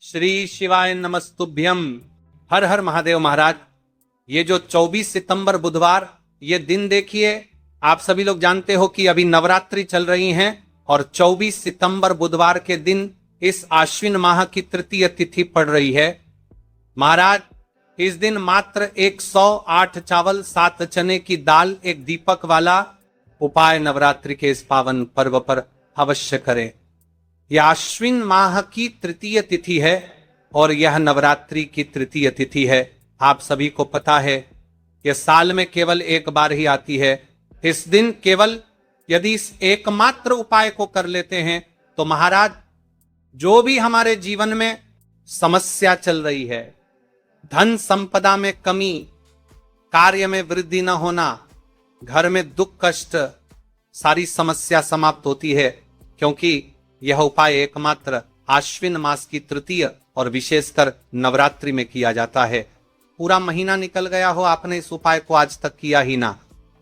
श्री शिवाय नमस्तुभ्यम। हर हर महादेव महाराज। ये जो 24 सितंबर बुधवार ये दिन देखिए, आप सभी लोग जानते हो कि अभी नवरात्रि चल रही हैं और 24 सितंबर बुधवार के दिन इस आश्विन माह की तृतीय तिथि पड़ रही है। महाराज, इस दिन मात्र 108 चावल 7 चने की दाल एक दीपक वाला उपाय नवरात्रि के इस पावन पर्व पर अवश्य करें। यह आश्विन माह की तृतीय तिथि है और यह नवरात्रि की तृतीय तिथि है। आप सभी को पता है यह साल में केवल एक बार ही आती है। इस दिन केवल यदि इस एकमात्र उपाय को कर लेते हैं तो महाराज, जो भी हमारे जीवन में समस्या चल रही है, धन संपदा में कमी, कार्य में वृद्धि न होना, घर में दुख कष्ट, सारी समस्या समाप्त होती है, क्योंकि यह उपाय एकमात्र आश्विन मास की तृतीय और विशेषकर नवरात्रि में किया जाता है। पूरा महीना निकल गया हो, आपने इस उपाय को आज तक किया ही ना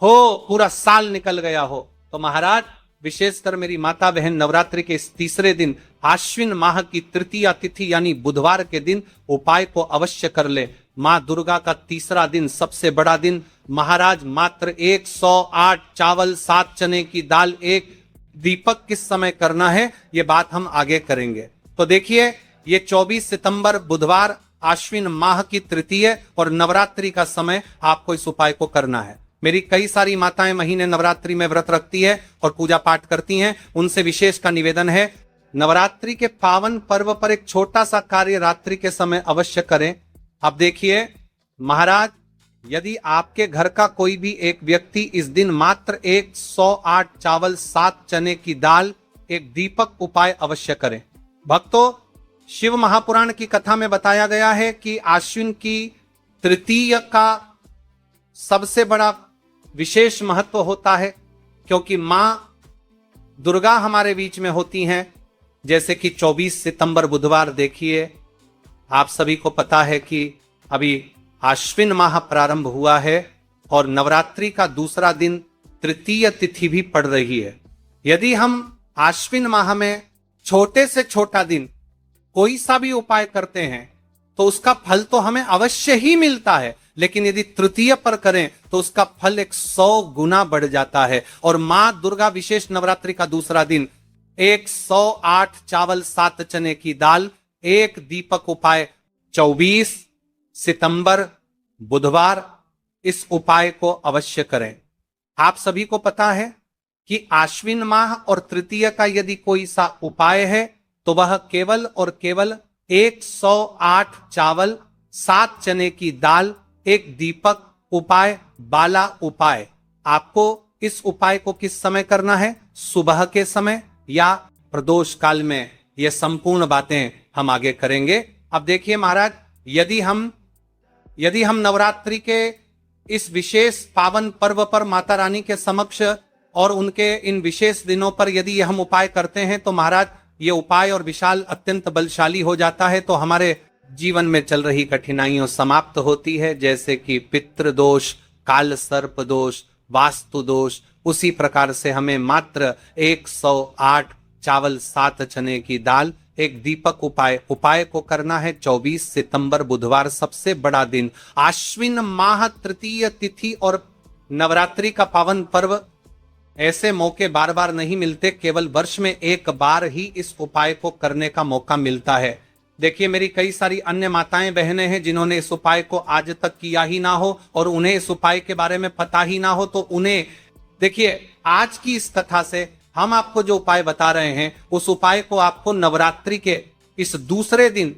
हो, पूरा साल निकल गया हो, तो महाराज विशेषकर मेरी माता बहन नवरात्रि के इस तीसरे दिन आश्विन माह की तृतीय तिथि यानी बुधवार के दिन उपाय को अवश्य कर ले। मां दुर्गा का तीसरा दिन, सबसे बड़ा दिन। महाराज मात्र 108 चावल 7 चने की दाल एक दीपक किस समय करना है, ये बात हम आगे करेंगे। तो देखिए, ये 24 सितंबर बुधवार आश्विन माह की तृतीय और नवरात्रि का समय आपको इस उपाय को करना है। मेरी कई सारी माताएं महीने नवरात्रि में व्रत रखती है और पूजा पाठ करती हैं, उनसे विशेष का निवेदन है, नवरात्रि के पावन पर्व पर एक छोटा सा कार्य रात्रि के समय अवश्य करें। अब देखिए महाराज, यदि आपके घर का कोई भी एक व्यक्ति इस दिन मात्र 108 चावल 7 चने की दाल एक दीपक उपाय अवश्य करें। भक्तों, शिव महापुराण की कथा में बताया गया है कि आश्विन की तृतीय का सबसे बड़ा विशेष महत्व होता है, क्योंकि मां दुर्गा हमारे बीच में होती हैं। जैसे कि 24 सितंबर बुधवार देखिए, आप सभी को पता है कि अभी आश्विन माह प्रारंभ हुआ है और नवरात्रि का दूसरा दिन तृतीय तिथि भी पड़ रही है। यदि हम आश्विन माह में छोटे से छोटा दिन कोई सा भी उपाय करते हैं तो उसका फल तो हमें अवश्य ही मिलता है, लेकिन यदि तृतीय पर करें तो उसका फल 100 गुना बढ़ जाता है। और मां दुर्गा विशेष नवरात्रि का दूसरा दिन 108 चावल 7 चने की दाल एक दीपक उपाय 24 सितंबर बुधवार, इस उपाय को अवश्य करें। आप सभी को पता है कि आश्विन माह और तृतीय का यदि कोई सा उपाय है तो वह केवल और केवल 108 चावल 7 चने की दाल एक दीपक उपाय बाला उपाय। आपको इस उपाय को किस समय करना है, सुबह के समय या प्रदोष काल में, यह संपूर्ण बातें हम आगे करेंगे। अब देखिए महाराज, यदि हम नवरात्रि के इस विशेष पावन पर्व पर माता रानी के समक्ष और उनके इन विशेष दिनों पर यदि हम उपाय करते हैं तो महाराज ये उपाय और विशाल अत्यंत बलशाली हो जाता है, तो हमारे जीवन में चल रही कठिनाइयों समाप्त होती है, जैसे कि पितृदोष, काल सर्प दोष, वास्तु दोष। उसी प्रकार से हमें मात्र 108 चावल 7 चने की दाल एक दीपक उपाय को करना है। 24 सितंबर बुधवार, सबसे बड़ा दिन, आश्विन माह तृतीय तिथि और नवरात्रि का पावन पर्व। ऐसे मौके बार बार नहीं मिलते, केवल वर्ष में एक बार ही इस उपाय को करने का मौका मिलता है। देखिए, मेरी कई सारी अन्य माताएं बहनें हैं जिन्होंने इस उपाय को आज तक किया ही ना हो और उन्हें इस उपाय के बारे में पता ही ना हो, तो उन्हें देखिए, आज की इस कथा से हम आपको जो उपाय बता रहे हैं उस उपाय को आपको नवरात्रि के इस दूसरे दिन,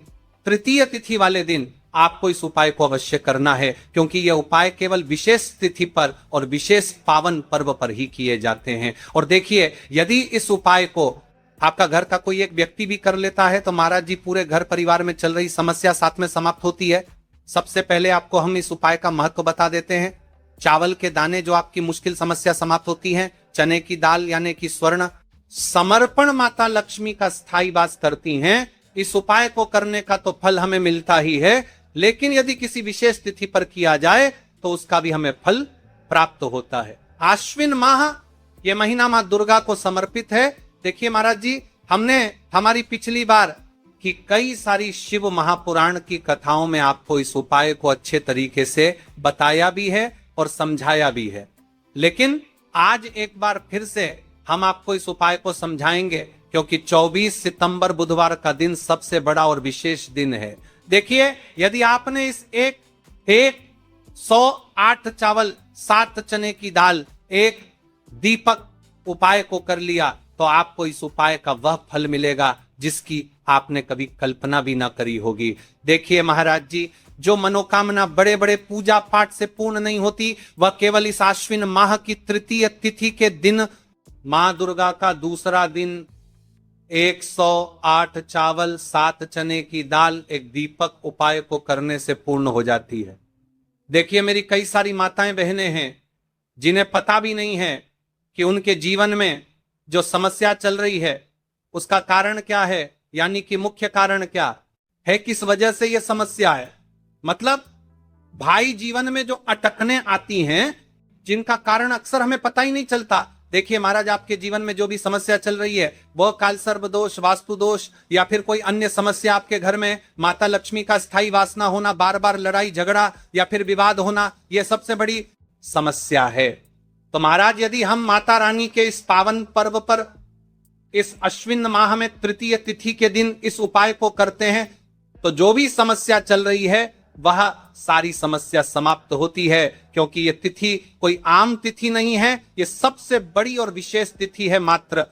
तृतीय तिथि वाले दिन आपको इस उपाय को अवश्य करना है, क्योंकि यह उपाय केवल विशेष तिथि पर और विशेष पावन पर्व पर ही किए जाते हैं। और देखिए, यदि इस उपाय को आपका घर का कोई एक व्यक्ति भी कर लेता है तो महाराज जी पूरे घर परिवार में चल रही समस्या साथ में समाप्त होती है। सबसे पहले आपको हम इस उपाय का महत्व बता देते हैं। चावल के दाने जो आपकी मुश्किल समस्या समाप्त होती है, चने की दाल यानी कि स्वर्ण समर्पण माता लक्ष्मी का स्थायी वास करती हैं। इस उपाय को करने का तो फल हमें मिलता ही है, लेकिन यदि किसी विशेष तिथि पर किया जाए तो उसका भी हमें फल प्राप्त होता है। आश्विन माह, यह महीना मां दुर्गा को समर्पित है। देखिए महाराज जी, हमने हमारी पिछली बार कि कई सारी शिव महापुराण की कथाओं में आपको इस उपाय को अच्छे तरीके से बताया भी है और समझाया भी है। लेकिन आज एक बार फिर से हम आपको इस उपाय को समझाएंगे, क्योंकि 24 सितंबर बुधवार का दिन सबसे बड़ा और विशेष दिन है। देखिए, यदि आपने इस एक 108 चावल 7 चने की दाल एक दीपक उपाय को कर लिया तो आपको इस उपाय का वह फल मिलेगा जिसकी आपने कभी कल्पना भी ना करी होगी। देखिए महाराज जी, जो मनोकामना बड़े बड़े पूजा पाठ से पूर्ण नहीं होती, वह केवल इस आश्विन माह की तृतीय तिथि के दिन मां दुर्गा का दूसरा दिन 108 चावल 7 चने की दाल एक दीपक उपाय को करने से पूर्ण हो जाती है। देखिए, मेरी कई सारी माताएं बहनें हैं जिन्हें पता भी नहीं है कि उनके जीवन में जो समस्या चल रही है उसका कारण क्या है, यानी कि मुख्य कारण क्या है, किस वजह से यह समस्या है। मतलब भाई जीवन में जो अटकने आती हैं जिनका कारण अक्सर हमें पता ही नहीं चलता। देखिए महाराज, आपके जीवन में जो भी समस्या चल रही है, वह काल सर्प दोष, वास्तु दोष या फिर कोई अन्य समस्या आपके घर में माता लक्ष्मी का स्थायी वासना होना, बार बार लड़ाई झगड़ा या फिर विवाद होना, यह सबसे बड़ी समस्या है। तो महाराज, यदि हम माता रानी के इस पावन पर्व पर इस अश्विन माह में तृतीय तिथि के दिन इस उपाय को करते हैं तो जो भी समस्या चल रही है वह सारी समस्या समाप्त होती है, क्योंकि यह तिथि कोई आम तिथि नहीं है, यह सबसे बड़ी और विशेष तिथि है। मात्र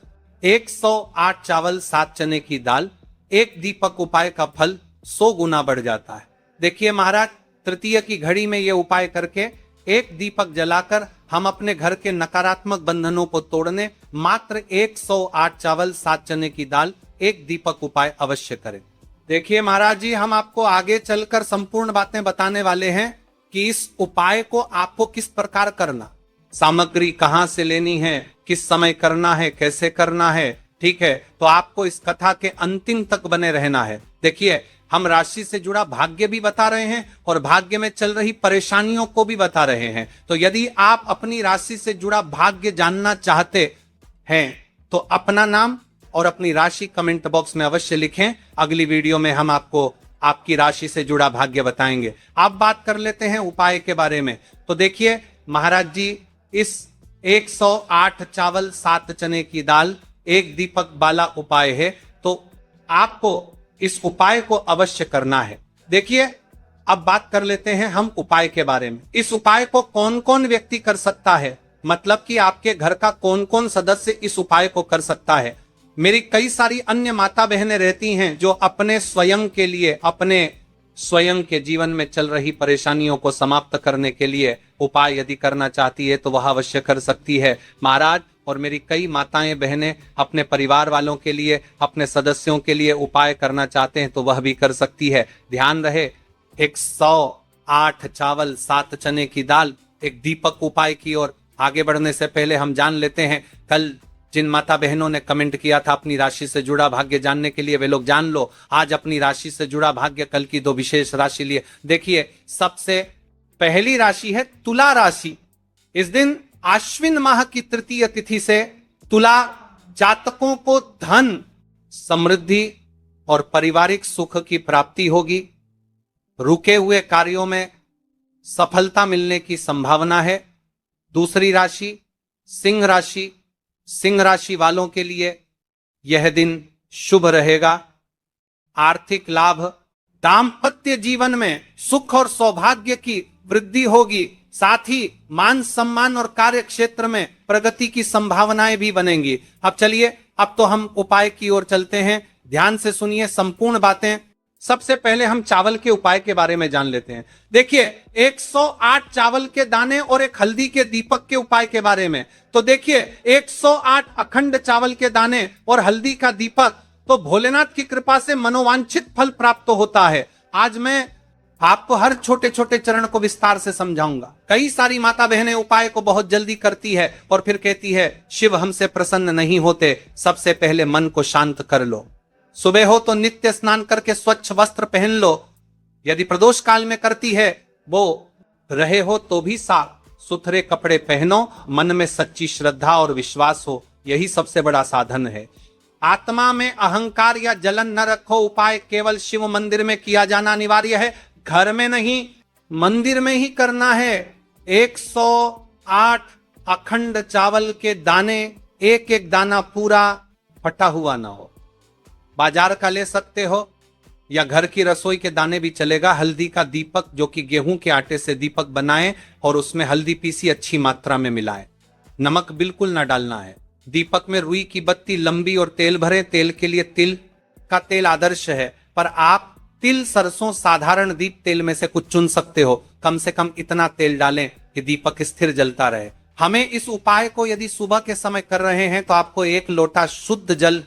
108 चावल 7 चने की दाल एक दीपक उपाय का फल 100 गुना बढ़ जाता है। देखिए महाराज, तृतीय की घड़ी में यह उपाय करके एक दीपक जलाकर हम अपने घर के नकारात्मक बंधनों को तोड़ने मात्र 108 चावल 7 चने की दाल एक दीपक उपाय अवश्य करें। देखिए महाराज जी, हम आपको आगे चलकर संपूर्ण बातें बताने वाले हैं कि इस उपाय को आपको किस प्रकार करना, सामग्री कहां से लेनी है, किस समय करना है, कैसे करना है। ठीक है, तो आपको इस कथा के अंतिम तक बने रहना है। देखिए, हम राशि से जुड़ा भाग्य भी बता रहे हैं और भाग्य में चल रही परेशानियों को भी बता रहे हैं। तो यदि आप अपनी राशि से जुड़ा भाग्य जानना चाहते हैं तो अपना नाम और अपनी राशि कमेंट बॉक्स में अवश्य लिखें। अगली वीडियो में हम आपको आपकी राशि से जुड़ा भाग्य बताएंगे। आप बात कर लेते हैं उपाय के बारे में। तो देखिए महाराज जी, इस 108 चावल 7 चने की दाल एक दीपक वाला उपाय है, तो आपको इस उपाय को अवश्य करना है। देखिए, अब बात कर लेते हैं हम उपाय के बारे में। इस उपाय को कौन कौन व्यक्ति कर सकता है, मतलब कि आपके घर का कौन कौन सदस्य इस उपाय को कर सकता है। मेरी कई सारी अन्य माता बहनें रहती हैं जो अपने स्वयं के लिए, अपने स्वयं के जीवन में चल रही परेशानियों को समाप्त करने के लिए उपाय यदि करना चाहती है तो वह अवश्य कर सकती है महाराज। और मेरी कई माताएं बहनें अपने परिवार वालों के लिए, अपने सदस्यों के लिए उपाय करना चाहते हैं तो वह भी कर सकती है। ध्यान रहे, 108 चावल 7 चने की दाल एक दीपक उपाय की ओर आगे बढ़ने से पहले हम जान लेते हैं, कल जिन माता बहनों ने कमेंट किया था अपनी राशि से जुड़ा भाग्य जानने के लिए, वे लोग जान लो आज अपनी राशि से जुड़ा भाग्य, कल की 2 विशेष राशि लिए। देखिए, सबसे पहली राशि है तुला राशि। इस दिन आश्विन माह की तृतीय तिथि से तुला जातकों को धन, समृद्धि और पारिवारिक सुख की प्राप्ति होगी। रुके हुए कार्यों में सफलता मिलने की संभावना है। दूसरी राशि सिंह राशि। सिंह राशि वालों के लिए यह दिन शुभ रहेगा। आर्थिक लाभ, दाम्पत्य जीवन में सुख और सौभाग्य की वृद्धि होगी। साथ ही मान सम्मान और कार्य क्षेत्र में प्रगति की संभावनाएं भी बनेंगी। अब चलिए, अब तो हम उपाय की ओर चलते हैं। ध्यान से सुनिए संपूर्ण बातें। सबसे पहले हम चावल के उपाय के बारे में जान लेते हैं। देखिए, 108 चावल के दाने और एक हल्दी के दीपक के उपाय के बारे में। तो देखिए, 108 अखंड चावल के दाने और हल्दी का दीपक, तो भोलेनाथ की कृपा से मनोवांछित फल प्राप्त होता है। आज मैं आपको हर छोटे छोटे चरण को विस्तार से समझाऊंगा। कई सारी माता बहनें उपाय को बहुत जल्दी करती है और फिर कहती है शिव हमसे प्रसन्न नहीं होते। सबसे पहले मन को शांत कर लो। सुबह हो तो नित्य स्नान करके स्वच्छ वस्त्र पहन लो। यदि प्रदोष काल में करती है वो रहे हो तो भी साफ सुथरे कपड़े पहनो। मन में सच्ची श्रद्धा और विश्वास हो, यही सबसे बड़ा साधन है। आत्मा में अहंकार या जलन न रखो। उपाय केवल शिव मंदिर में किया जाना अनिवार्य है, घर में नहीं, मंदिर में ही करना है। 108 अखंड चावल के दाने, एक एक दाना पूरा फटा हुआ ना हो। बाजार का ले सकते हो या घर की रसोई के दाने भी चलेगा। हल्दी का दीपक जो कि गेहूं के आटे से दीपक बनाएं और उसमें हल्दी पीसी अच्छी मात्रा में मिलाएं। नमक बिल्कुल ना डालना है। दीपक में रुई की बत्ती लंबी और तेल भरे। तेल के लिए तिल का तेल आदर्श है, पर आप तिल सरसों साधारण दीप तेल में से कुछ चुन सकते हो। कम से कम इतना तेल डालें कि दीपक स्थिर जलता रहे। हमें इस उपाय को यदि सुबह के समय कर रहे हैं तो आपको 1 लोटा शुद्ध जल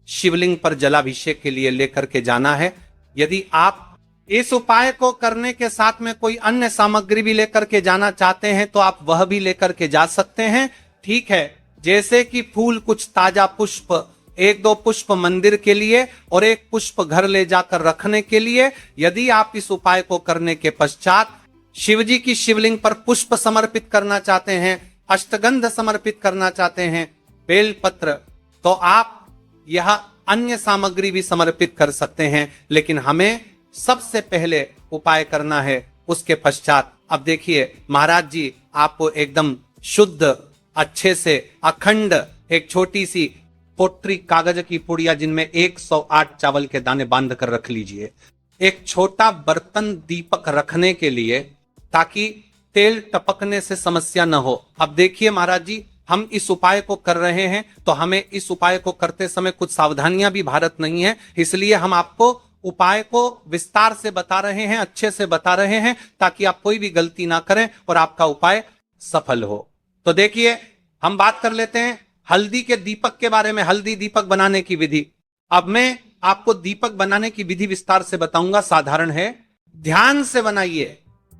शिवलिंग पर जलाभिषेक के लिए लेकर के जाना है। यदि आप इस उपाय को करने के साथ में कोई अन्य सामग्री भी लेकर के जाना चाहते हैं तो आप वह भी लेकर के जा सकते हैं। ठीक है, जैसे कि फूल, कुछ ताजा पुष्प, 1-2 पुष्प मंदिर के लिए और 1 पुष्प घर ले जाकर रखने के लिए। यदि आप इस उपाय को करने के पश्चात शिवजी की शिवलिंग पर पुष्प समर्पित करना चाहते हैं, अष्टगंध समर्पित करना चाहते हैं, बेलपत्र, तो आप यह अन्य सामग्री भी समर्पित कर सकते हैं। लेकिन हमें सबसे पहले उपाय करना है, उसके पश्चात। अब देखिए महाराज जी, आपको एकदम शुद्ध, अच्छे से अखंड एक छोटी सी पोटरी कागज की पुड़िया जिनमें 108 चावल के दाने बांध कर रख लीजिए। एक छोटा बर्तन दीपक रखने के लिए, ताकि तेल टपकने से समस्या न हो। अब देखिए महाराज जी, हम इस उपाय को कर रहे हैं तो हमें इस उपाय को करते समय कुछ सावधानियां भी भारत नहीं है, इसलिए हम आपको उपाय को विस्तार से बता रहे हैं, अच्छे से बता रहे हैं, ताकि आप कोई भी गलती ना करें और आपका उपाय सफल हो। तो देखिए, हम बात कर लेते हैं हल्दी के दीपक के बारे में, हल्दी दीपक बनाने की विधि। अब मैं आपको दीपक बनाने की विधि विस्तार से बताऊंगा, साधारण है, ध्यान से बनाइए।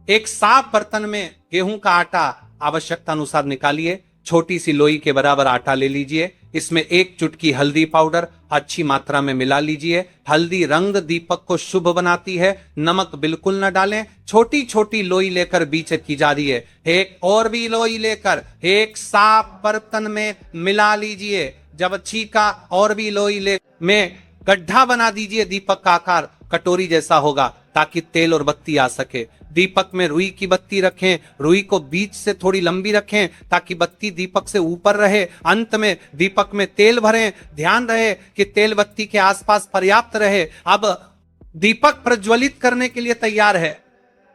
एक साफ बर्तन में गेहूं का आटा आवश्यकता अनुसार निकालिए। छोटी सी लोई के बराबर आटा ले लीजिए। इसमें 1 चुटकी हल्दी पाउडर अच्छी मात्रा में मिला लीजिए। हल्दी रंग दीपक को शुभ बनाती है। नमक बिल्कुल न डालें। छोटी छोटी लोई लेकर बीच की जा रही है। एक और भी लोई लेकर एक साफ बर्तन में मिला लीजिए। जब अच्छी का और भी लोई ले में गड्ढा बना दीजिए, दीपक का आकार कटोरी जैसा होगा, ताकि तेल और बत्ती आ सके। दीपक में रुई की बत्ती रखें। रुई को बीच से थोड़ी लंबी रखें ताकि बत्ती दीपक से ऊपर रहे। अंत में दीपक में तेल भरें। ध्यान रहे कि तेल बत्ती के आसपास पर्याप्त रहे। अब दीपक प्रज्वलित करने के लिए तैयार है।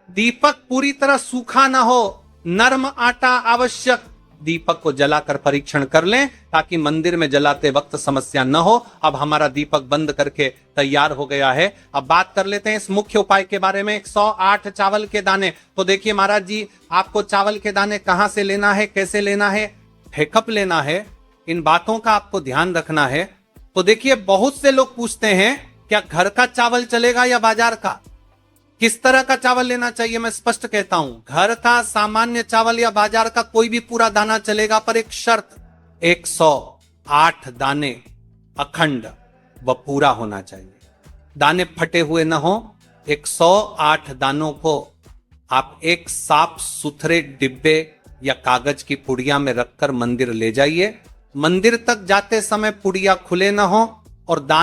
दीपक पूरी तरह सूखा ना हो, नरम आटा आवश्यक। दीपक को जलाकर परीक्षण कर लें ताकि मंदिर में जलाते वक्त समस्या न हो। अब हमारा दीपक बंद करके तैयार हो गया है। अब बात कर लेते हैं इस मुख्य उपाय के बारे में। 108 चावल के दाने। तो देखिए महाराज जी, आपको चावल के दाने कहां से लेना है, कैसे लेना है, फेकअप लेना है, इन बातों का आपको ध्यान रखना है। तो देखिए, बहुत से लोग पूछते हैं क्या घर का चावल चलेगा या बाजार का, किस तरह का चावल लेना चाहिए। मैं स्पष्ट कहता हूं, घर का सामान्य चावल या बाजार का कोई भी पूरा दाना चलेगा, पर एक शर्त, 108 दाने अखंड व पूरा होना चाहिए। दाने फटे हुए न हो। 108 दानों को आप एक साफ सुथरे डिब्बे या कागज की पुड़िया में रखकर मंदिर ले जाइए। मंदिर तक जाते समय पुड़िया खुले न हो और दाने